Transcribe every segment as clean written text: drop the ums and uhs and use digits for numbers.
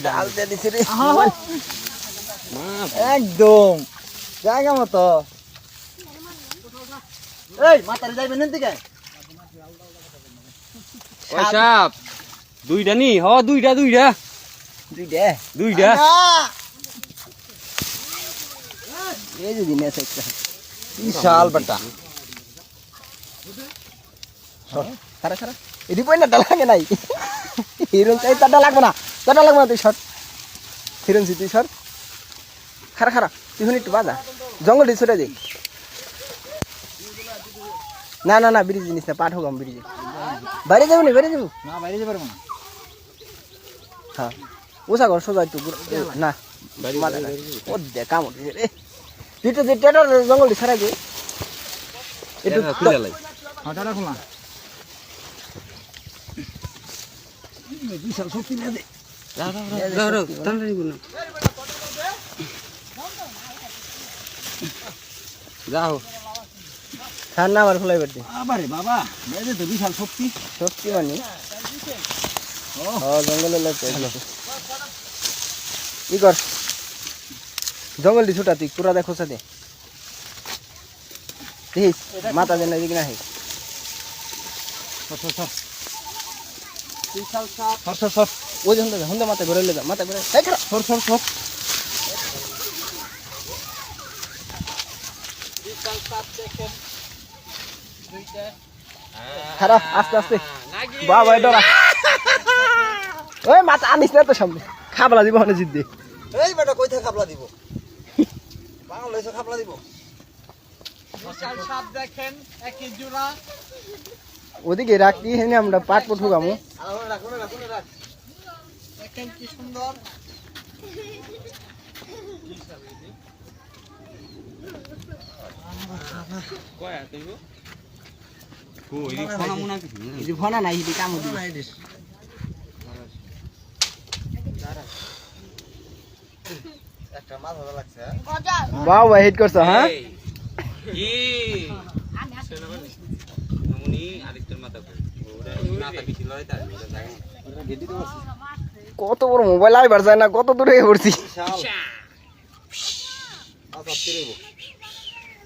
জাল দিয়ে দিছি রে একদম জায়গা মতো এই মাতারে যাইবেন না দিকে সাপ দুইটা নি হ দুইটা এই যে দিনে আছে একটা বিশাল বাটা খারা খারা এদি পয় না ডালা লাগে নাই হিরন চাই তাটা লাগবে না তুই শট হিরন তুই শট খারা খারা তুই একটু বাজা জঙ্গল দিয়ে ছুটে দে না না না ব্রিজ জিনিস না পাঠ হোক আমি ব্রিজে বাইরে যাবো না বাইরে যাবো না বাইরে যেতে পারবো না হ্যাঁ ওসা ঘর সোজা একটু না ও দে কাম রে তুই তো যে টেটার জঙ্গল দিয়ে ছাড়াই একটু হঠাৎ খোলা বিশাল শক্তি না দে যাও খান না আমার খোলাই বাড়তে আবারে বাবা এই তো বিশাল শক্তি শক্তি মানে ও জঙ্গলে লাগছে ই কর জঙ্গল দি ছোটা তুই পুরা দেখো সাথে দেখিস মাথা দেন এদিকে না হে ওই যে হুন্দা মাথা ঘুরে লে মাথা ঘুরে সর খারাপ আস্তে আস্তে বাবা ডরা ওই মাথা আনিস না তো সামনে খাবলা দিব মানে জিদ্দি এই বেটা কই থেকে খাবলা দিব বাংলা লইছে খাবলা দিব বিশাল সাপ দেখেন একই জোড়া ওদিকে রাখি হেনে আমরা পাট পট হুগামু রাখ দেখেন কি সুন্দর কয়া তুইবো কই দি ফোনা মুনা কিছু এই যে ফনা নাই হিদি কাম দিবি একটা মাছ ভালো লাগছে বাবা হিট করছ হ্যাঁ কি নমুনি আরেকটার মাথা কই ওরা মাথা কিছু লয় তার কত বড় মোবাইল আইবার যায় না কত দূরে পড়ছি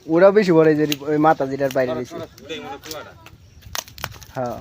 ওরা বেশি বড় যে ওই মাথা যেটার বাইরে বেশি হ্যাঁ